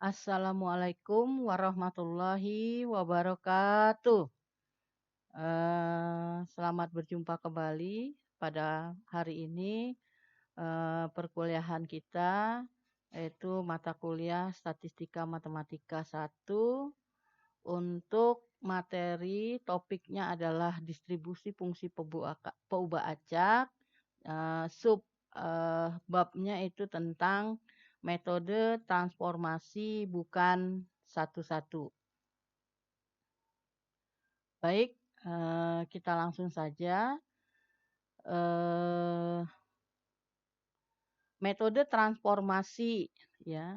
Assalamualaikum warahmatullahi wabarakatuh. Selamat berjumpa kembali pada hari ini. Perkuliahan kita yaitu mata kuliah Statistika Matematika 1 untuk materi topiknya adalah distribusi fungsi peubah acak. Sub babnya itu tentang metode transformasi bukan satu-satu. Baik, kita langsung saja. Eh, Metode transformasi ya,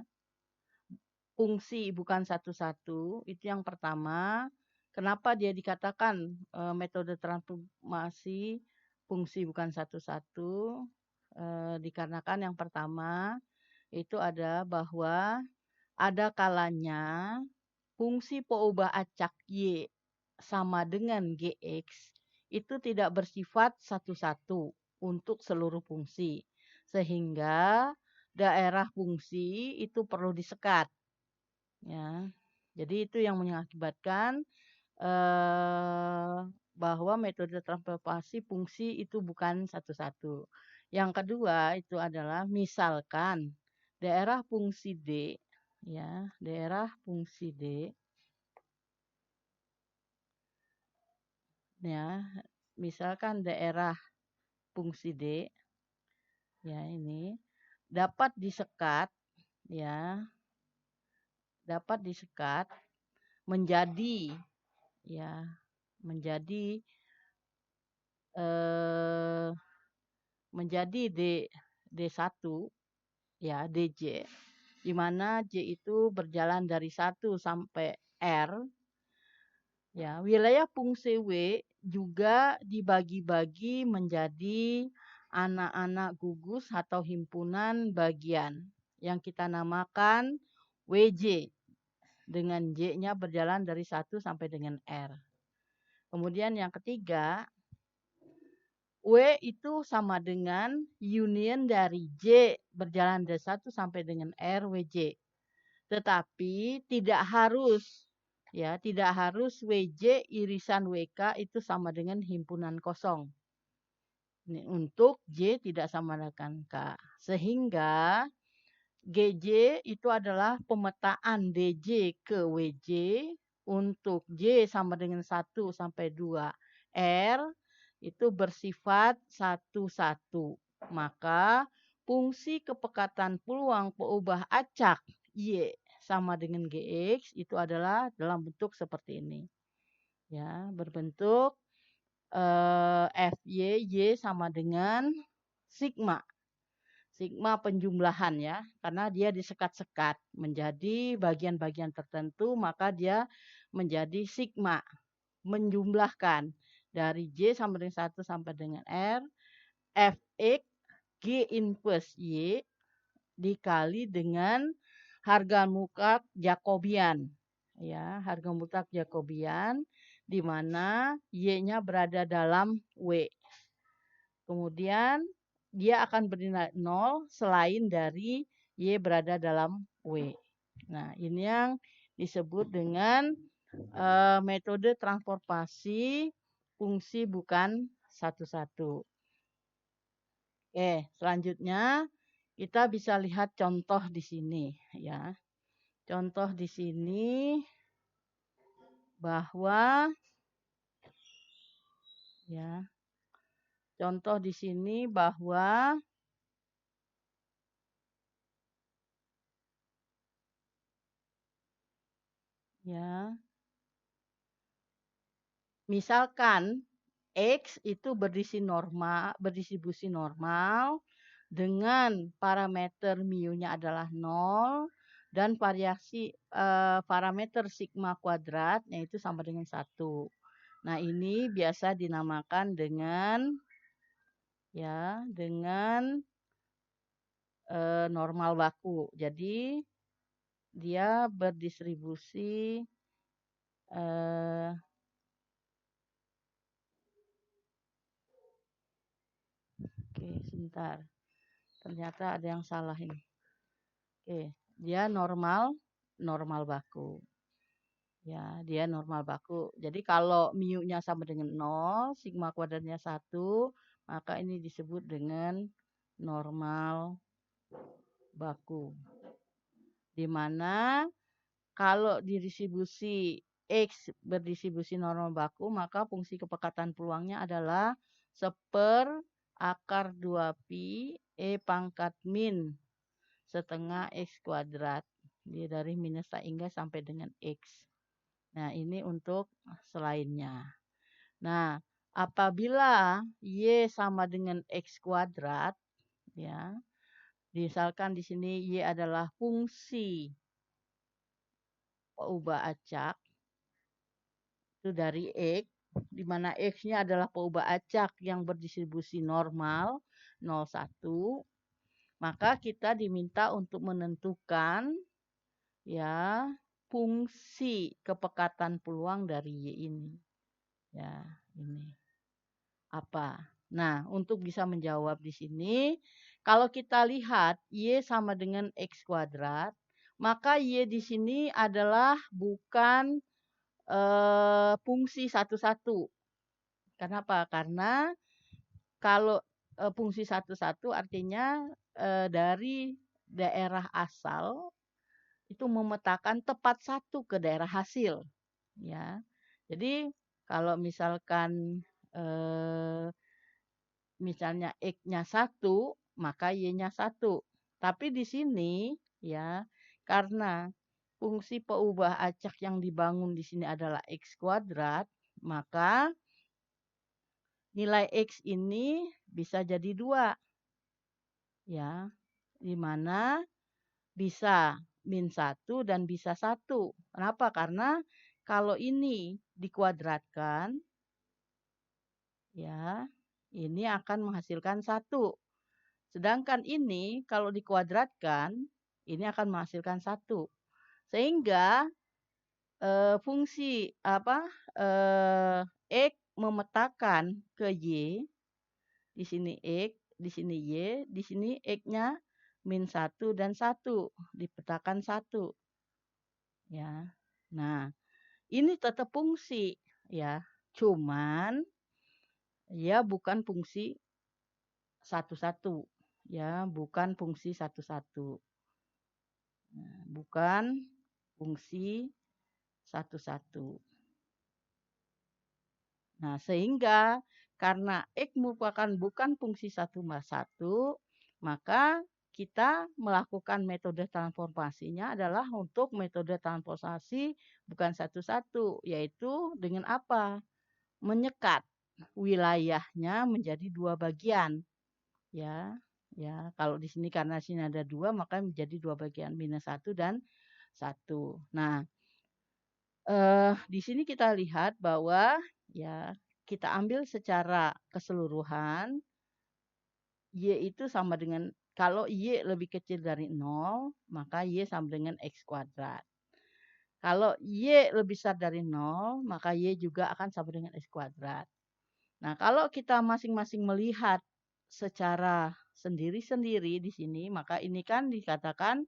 fungsi bukan satu-satu itu yang pertama. Kenapa dia dikatakan metode transformasi fungsi bukan satu-satu? Dikarenakan yang pertama itu ada bahwa ada kalanya fungsi peubah acak Y sama dengan GX itu tidak bersifat satu-satu untuk seluruh fungsi. Sehingga daerah fungsi itu perlu disekat. Ya. Jadi itu yang mengakibatkan bahwa metode transformasi fungsi itu bukan satu-satu. Yang kedua itu adalah misalkan daerah fungsi D, ya, daerah fungsi D, ya, misalkan daerah fungsi D, ya ini dapat disekat, ya, dapat disekat menjadi, ya, menjadi menjadi D1, ya, DJ, di mana J itu berjalan dari 1 sampai R. Ya, wilayah fungsi W juga dibagi-bagi menjadi anak-anak gugus atau himpunan bagian yang kita namakan WJ dengan J-nya berjalan dari 1 sampai dengan R. Kemudian yang ketiga, W itu sama dengan union dari J berjalan dari 1 sampai dengan R, WJ. Tetapi tidak harus, ya, tidak harus WJ irisan WK itu sama dengan himpunan kosong. Ini untuk J tidak sama dengan K. Sehingga GJ itu adalah pemetaan DJ ke WJ untuk J sama dengan 1 sampai 2 R itu bersifat satu-satu. Maka fungsi kepekatan peluang peubah acak Y sama dengan GX itu adalah dalam bentuk seperti ini. Ya, berbentuk FY, Y sama dengan sigma. Sigma penjumlahan ya, karena dia disekat-sekat menjadi bagian-bagian tertentu, maka dia menjadi sigma, menjumlahkan dari J sama dengan 1 sampai dengan R, Fx G inverse Y dikali dengan harga mutlak Jacobian. Ya, harga mutlak Jacobian di mana Y-nya berada dalam W. Kemudian dia akan bernilai 0 selain dari Y berada dalam W. Nah, ini yang disebut dengan metode transformasi fungsi bukan satu-satu. Oke, selanjutnya kita bisa lihat contoh di sini ya. Contoh di sini bahwa ya. Contoh di sini bahwa ya, misalkan X itu berdistribusi normal dengan parameter mu-nya adalah 0 dan variasi parameter sigma kuadrat yaitu sama dengan 1. Nah, ini biasa dinamakan dengan ya, dengan normal baku. Jadi dia berdistribusi oke, sebentar. Ternyata ada yang salah ini. Oke, dia normal normal baku. Ya, dia normal baku. Jadi kalau mu-nya sama dengan 0, sigma kuadratnya 1, maka ini disebut dengan normal baku. Di mana kalau didistribusi X berdistribusi normal baku, maka fungsi kepekatan peluangnya adalah 1/akar 2pi E pangkat min setengah X kuadrat. Dia dari minus tak hingga sampai dengan X. Nah, ini untuk selainnya. Nah, apabila Y sama dengan X kuadrat, ya, misalkan di sini Y adalah fungsi peubah acak, itu dari X, di mana X-nya adalah peubah acak yang berdistribusi normal, 0,1, maka kita diminta untuk menentukan ya fungsi kepekatan peluang dari Y ini. Ya, ini apa? Nah, untuk bisa menjawab di sini, kalau kita lihat Y sama dengan X kuadrat, maka Y di sini adalah bukan fungsi satu-satu. Kenapa? Karena kalau fungsi satu-satu artinya dari daerah asal itu memetakan tepat satu ke daerah hasil, ya. Jadi kalau misalkan misalnya X-nya 1, maka Y-nya 1. Tapi di sini ya, karena fungsi peubah acak yang dibangun di sini adalah X kuadrat, maka nilai X ini bisa jadi 2. Ya, di mana bisa min 1 dan bisa 1. Kenapa? Karena kalau ini dikuadratkan, ya, ini akan menghasilkan 1. Sedangkan ini kalau dikuadratkan, ini akan menghasilkan 1. Sehingga fungsi apa X memetakan ke Y, di sini X, di sini Y, di sini X-nya min 1 dan 1, dipetakan 1. Ya. Nah, ini tetap fungsi ya. Cuman ya bukan fungsi satu-satu. Ya, bukan fungsi satu-satu. Nah, bukan fungsi satu-satu. Nah, sehingga karena X merupakan bukan fungsi 1/1, maka kita melakukan metode transformasinya adalah untuk metode transformasi bukan satu-satu, yaitu dengan apa? Menyekat wilayahnya menjadi 2 bagian. Ya, ya. Kalau di sini karena sini ada 2, maka menjadi 2 bagian, minus 1 dan 1. Nah, di sini kita lihat bahwa ya kita ambil secara keseluruhan Y itu sama dengan kalau Y lebih kecil dari 0, maka Y sama dengan X kuadrat. Kalau Y lebih besar dari 0, maka Y juga akan sama dengan X kuadrat. Nah, kalau kita masing-masing melihat secara sendiri-sendiri di sini, maka ini kan dikatakan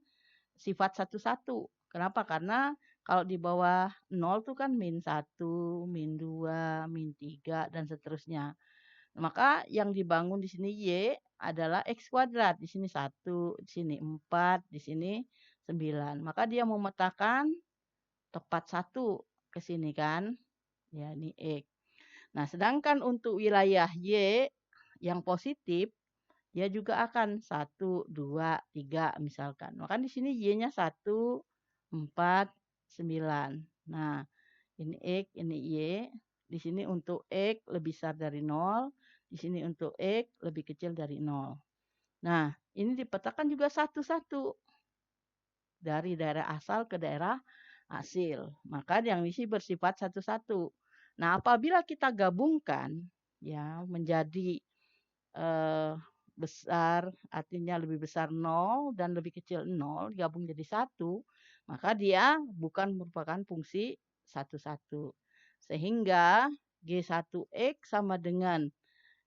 sifat satu-satu. Kenapa? Karena kalau di bawah 0 itu kan min 1, min 2, min 3, dan seterusnya. Maka yang dibangun di sini Y adalah X kuadrat. Di sini 1, di sini 4, di sini 9. Maka dia memetakan tepat 1 ke sini kan. Ya, ini X. Nah, sedangkan untuk wilayah Y yang positif, dia juga akan 1, 2, 3 misalkan. Maka di sini Y-nya 1, 4, 9. Nah, ini X, ini Y. Di sini untuk X lebih besar dari 0. Di sini untuk X lebih kecil dari 0. Nah, ini dipetakan juga satu-satu. Dari daerah asal ke daerah hasil. Maka yang isi bersifat satu-satu. Nah, apabila kita gabungkan ya menjadi besar, artinya lebih besar 0 dan lebih kecil 0, gabung jadi 1, maka dia bukan merupakan fungsi satu-satu. Sehingga G1X sama dengan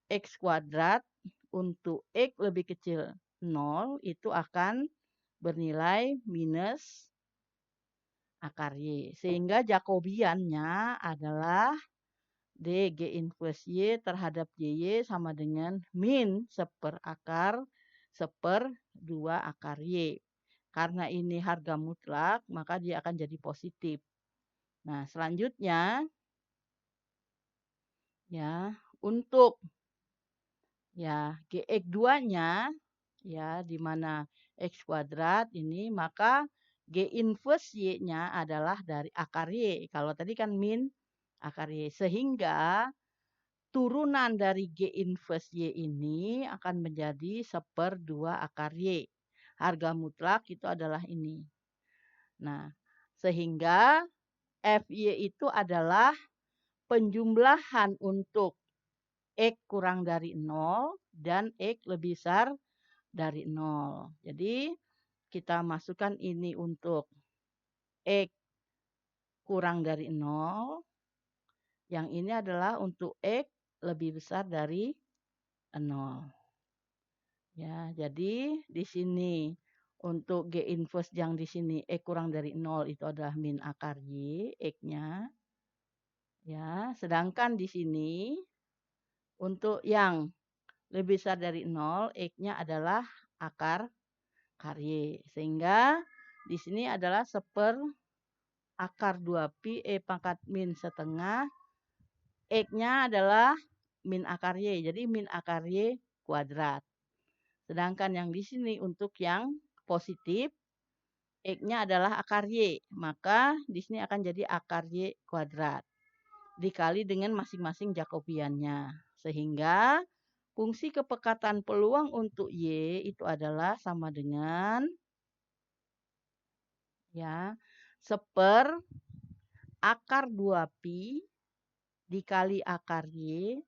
X kuadrat untuk X lebih kecil 0 itu akan bernilai minus akar Y. Sehingga Jacobiannya adalah DG inverse Y terhadap JY sama dengan min seperakar 2 akar Y. Karena ini harga mutlak, maka dia akan jadi positif. Nah, selanjutnya ya, untuk ya GX2-nya ya di mana X kuadrat ini, maka G inverse Y-nya adalah dari akar Y. Kalau tadi kan min akar Y. Sehingga turunan dari G inverse Y ini akan menjadi 1/2 akar Y. Harga mutlak itu adalah ini. Nah, sehingga FY itu adalah penjumlahan untuk X kurang dari 0 dan X lebih besar dari 0. Jadi, kita masukkan ini untuk X kurang dari 0. Yang ini adalah untuk X lebih besar dari 0. Ya, jadi di sini untuk G inverse yang di sini X kurang dari 0 itu adalah min akar Y, X-nya. Ya, sedangkan di sini untuk yang lebih besar dari 0, X-nya adalah akar Y. Sehingga di sini adalah akar 2pi pangkat min setengah. X-nya adalah min akar Y. Jadi min akar Y kuadrat. Sedangkan yang di sini untuk yang positif, X-nya adalah akar Y. Maka di sini akan jadi akar Y kuadrat. Dikali dengan masing-masing Jacobiannya. Sehingga fungsi kepekatan peluang untuk Y itu adalah sama dengan ya akar 2pi dikali akar Y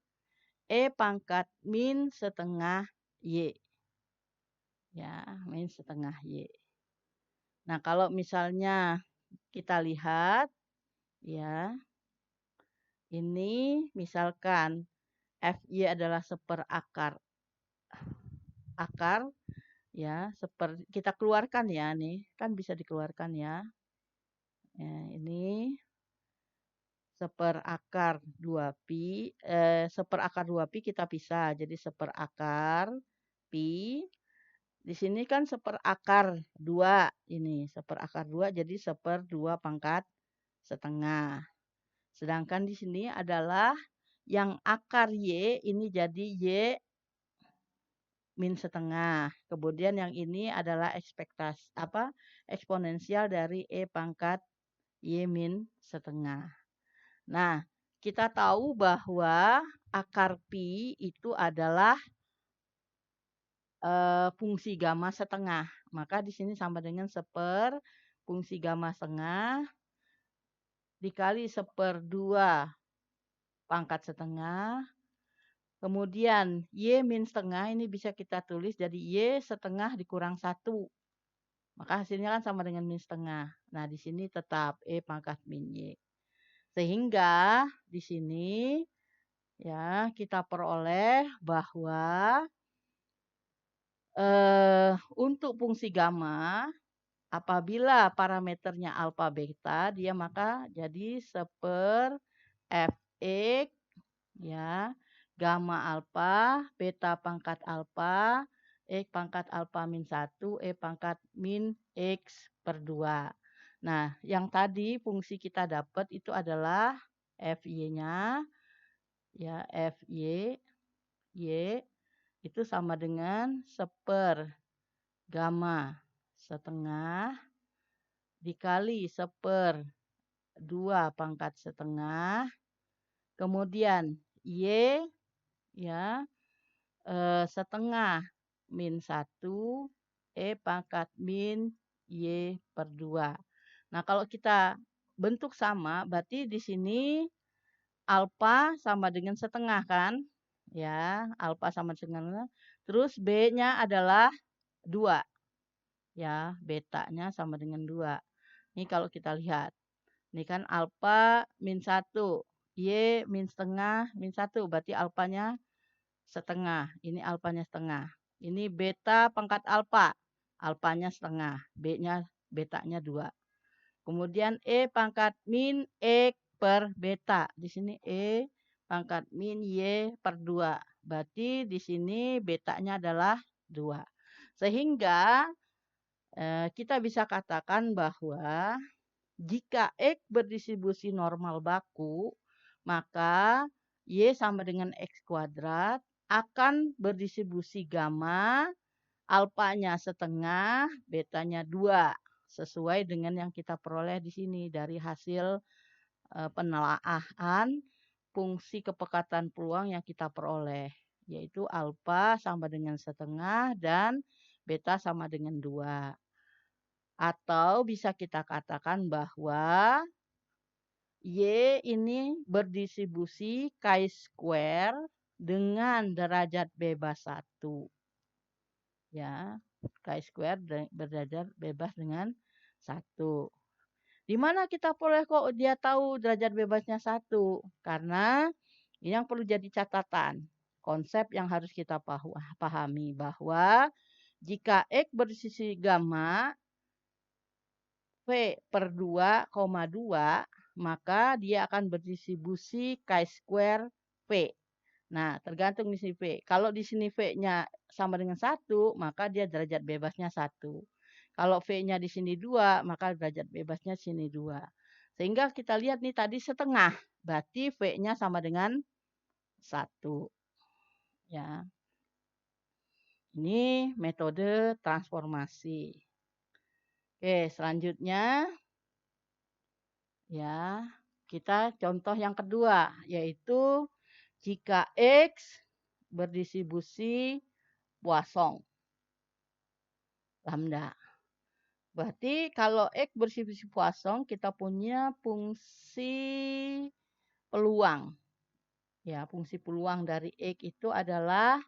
pangkat min setengah Y. Ya, min setengah Y. Nah, kalau misalnya kita lihat ya, ini misalkan FY adalah akar ya, kita keluarkan ya nih, kan bisa dikeluarkan ya. Ya, ini seperakar 2pi, seperakar 2pi kita pisah jadi seperakar pi. Di sini kan seperakar 2 ini, seperakar 2 jadi 1/2 pangkat setengah. Sedangkan di sini adalah yang akar Y ini jadi Y min setengah. Kemudian yang ini adalah eksponensial dari pangkat Y min setengah. Nah, kita tahu bahwa akar pi itu adalah fungsi gamma setengah. Maka di sini sama dengan fungsi gamma setengah dikali 1/2 pangkat setengah. Kemudian Y min setengah ini bisa kita tulis jadi Y setengah dikurang 1. Maka hasilnya kan sama dengan min setengah. Nah, di sini tetap pangkat min Y. Sehingga di sini ya kita peroleh bahwa untuk fungsi gamma apabila parameternya alfa beta dia maka jadi fx ya gamma alfa beta pangkat alfa x pangkat alfa min 1 pangkat min x/2. Nah, yang tadi fungsi kita dapat itu adalah fy-nya ya fy y itu sama dengan gamma setengah dikali 1/2 pangkat setengah. Kemudian Y ya setengah min 1 pangkat min Y/2. Nah, kalau kita bentuk sama berarti di sini alfa sama dengan setengah kan? Ya, alfa sama dengan terus B-nya adalah 2. Ya, betanya sama dengan 2. Ini kalau kita lihat. Ini kan alfa min 1. Y min setengah min 1. Berarti alfanya setengah. Ini alfanya setengah. Ini beta pangkat alfa. Alfanya setengah. B-nya betanya 2. Kemudian E pangkat min X per beta. Di sini E pangkat min Y per 2. Berarti di sini betanya adalah 2. Sehingga kita bisa katakan bahwa jika X berdistribusi normal baku, maka Y sama dengan X kuadrat akan berdistribusi gamma, alfanya setengah, betanya 2. Sesuai dengan yang kita peroleh di sini dari hasil penelaahan fungsi kepekatan peluang yang kita peroleh. Yaitu alfa sama dengan setengah dan beta sama dengan 2. Atau bisa kita katakan bahwa Y ini berdistribusi chi-square dengan derajat bebas 1. Ya, chi-square berderajat bebas dengan 1. Di mana kita boleh kok dia tahu derajat bebasnya 1? Karena ini yang perlu jadi catatan. Konsep yang harus kita pahami bahwa jika X bersisi gamma V per 2,2, maka dia akan berdistribusi chi-square V. Nah, tergantung di sini V. Kalau di sini V-nya sama dengan 1, maka dia derajat bebasnya 1. Kalau V-nya di sini 2, maka derajat bebasnya di sini 2. Sehingga kita lihat nih tadi setengah. Berarti V-nya sama dengan 1. Ya. Ini metode transformasi. Oke, selanjutnya ya, kita contoh yang kedua, yaitu jika X berdistribusi Poisson lambda. Berarti kalau X berdistribusi Poisson, kita punya fungsi peluang. Ya, fungsi peluang dari X itu adalah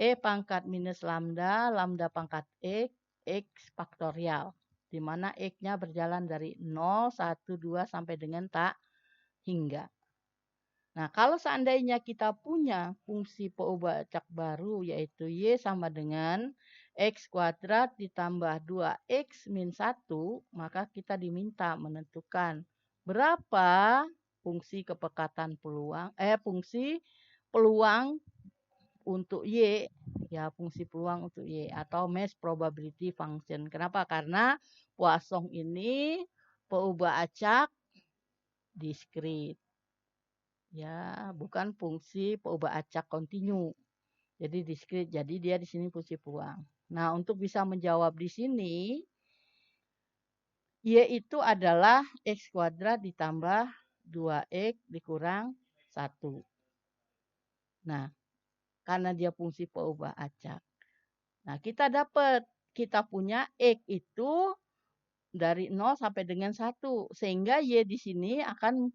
E pangkat minus lambda, lambda pangkat X, X faktorial. Di mana X-nya berjalan dari 0, 1, 2 sampai dengan tak hingga. Nah, kalau seandainya kita punya fungsi peubah acak baru, yaitu Y sama dengan X kuadrat ditambah 2X min 1, maka kita diminta menentukan berapa fungsi kepekatan peluang, fungsi peluang untuk Y, ya fungsi peluang untuk Y, atau mesh probability function. Kenapa? Karena Poisson ini peubah acak diskrit. Ya, bukan fungsi peubah acak kontinu. Jadi diskrit. Jadi dia di sini fungsi peluang. Nah, untuk bisa menjawab di sini, Y itu adalah X kuadrat ditambah 2X dikurang 1. Nah, karena dia fungsi peubah acak. Nah, kita punya X itu dari 0 sampai dengan 1. Sehingga Y di sini akan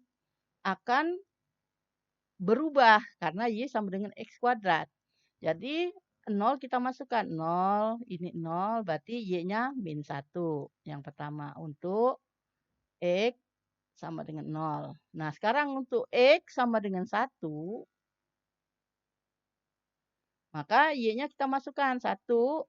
berubah karena Y sama dengan X kuadrat. Jadi 0 kita masukkan. 0, ini 0, berarti Y-nya min 1. Yang pertama untuk X sama dengan 0. Nah, sekarang untuk X sama dengan 1, maka Y-nya kita masukkan 1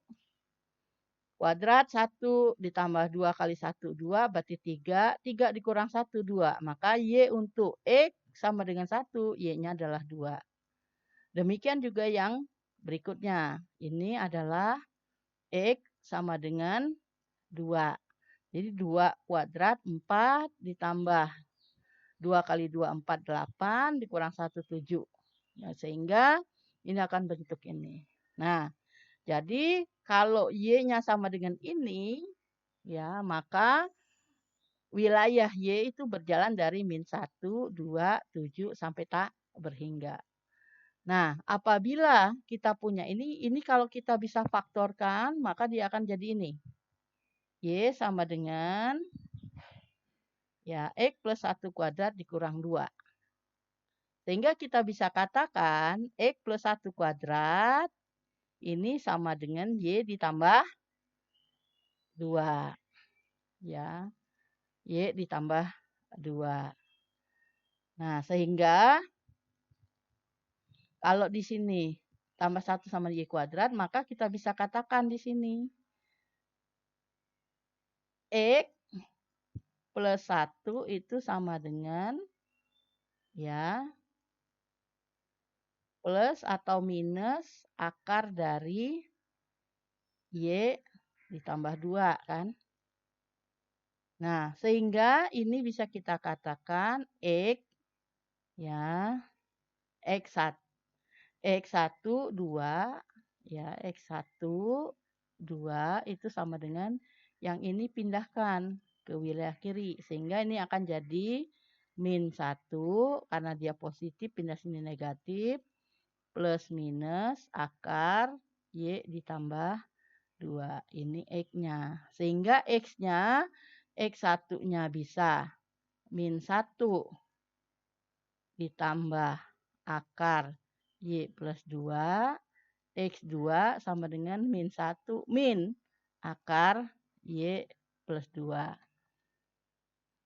kuadrat 1 ditambah 2 kali 1, 2 berarti 3. 3 dikurang 1, 2. Maka Y untuk X sama dengan 1, Y-nya adalah 2. Demikian juga yang berikutnya. Ini adalah X sama dengan 2. Jadi 2 kuadrat 4 ditambah 2 kali 2, 4, 8 dikurang 1, 7. Nah, sehingga ini akan bentuk ini. Nah, jadi kalau Y-nya sama dengan ini, ya maka wilayah Y itu berjalan dari min 1, 2, 7 sampai tak berhingga. Nah, apabila kita punya ini kalau kita bisa faktorkan, maka dia akan jadi ini. Y sama dengan ya X plus 1 kuadrat dikurang 2. Sehingga kita bisa katakan X plus 1 kuadrat ini sama dengan Y ditambah 2. Ya, Y ditambah 2. Nah, sehingga kalau di sini tambah 1 sama Y kuadrat, maka kita bisa katakan di sini X plus 1 itu sama dengan, ya, plus atau minus akar dari Y ditambah 2 kan. Nah, sehingga ini bisa kita katakan X, ya, X1, X1, 2, ya, X1, 2 itu sama dengan yang ini pindahkan ke wilayah kiri. Sehingga ini akan jadi min 1, karena dia positif, pindah sini negatif, plus minus akar Y ditambah 2. Ini X-nya. Sehingga X-nya, X1-nya bisa min 1 ditambah akar Y plus 2. X2 sama dengan min 1 min akar Y plus 2.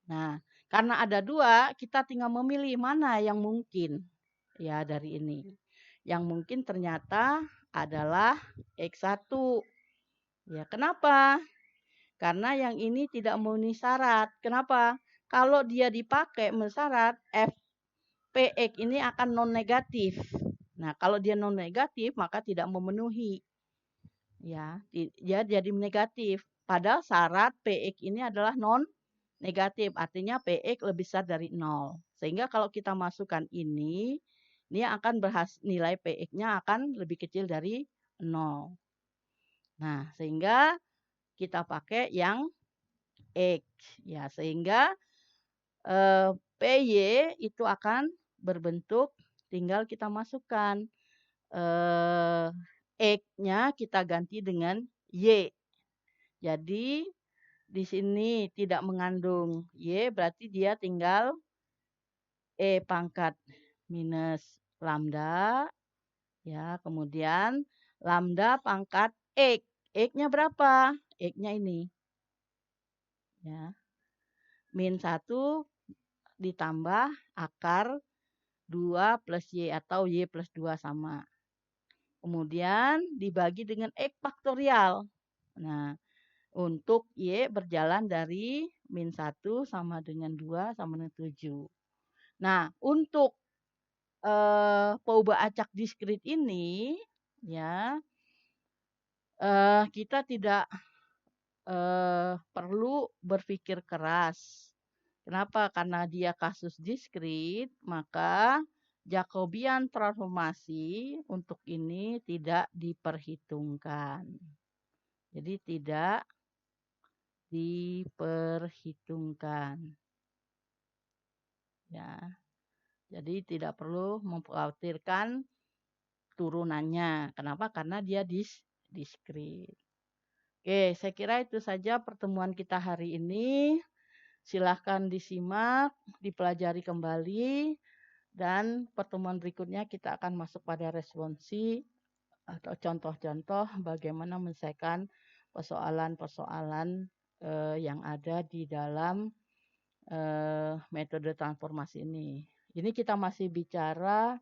Nah, karena ada 2, kita tinggal memilih mana yang mungkin. Ya, dari ini. Yang mungkin ternyata adalah X1. Ya, kenapa? Karena yang ini tidak memenuhi syarat. Kenapa? Kalau dia dipakai mensyarat, Px ini akan non negatif. Nah, kalau dia non negatif maka tidak memenuhi. Ya, dia jadi negatif. Padahal syarat Px ini adalah non negatif, artinya Px lebih besar dari 0. Sehingga kalau kita masukkan ini akan nilai Px-nya akan lebih kecil dari 0. Nah, sehingga kita pakai yang X. Ya, sehingga PY itu akan berbentuk, tinggal kita masukkan X-nya kita ganti dengan Y. Jadi di sini tidak mengandung Y, berarti dia tinggal E pangkat minus lambda. Ya, kemudian lambda pangkat X. X-nya berapa? X-nya ini. Ya. Min 1 ditambah akar 2 plus Y atau Y plus 2 sama. Kemudian dibagi dengan X faktorial. Nah, untuk Y berjalan dari min 1 sama dengan 2 sama dengan 7. Nah, untuk peubah acak diskrit ini, ya, kita tidak perlu berpikir keras. Kenapa? Karena dia kasus diskrit, maka Jacobian transformasi untuk ini tidak diperhitungkan. Jadi tidak diperhitungkan. Ya. Jadi tidak perlu mengkhawatirkan turunannya. Kenapa? Karena dia diskrit. Oke, saya kira itu saja pertemuan kita hari ini. Silahkan disimak, dipelajari kembali, dan pertemuan berikutnya kita akan masuk pada responsi atau contoh-contoh bagaimana menyelesaikan persoalan-persoalan yang ada di dalam metode transformasi ini. Ini kita masih bicara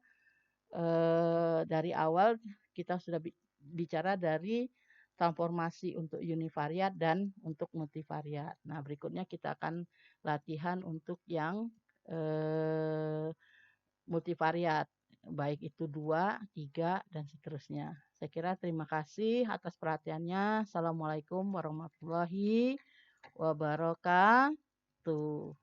dari awal kita sudah bicara dari transformasi untuk univariat dan untuk multivariat. Nah, berikutnya kita akan latihan untuk yang multivariat, baik itu 2, 3, dan seterusnya. Saya kira terima kasih atas perhatiannya. Assalamualaikum warahmatullahi wabarakatuh.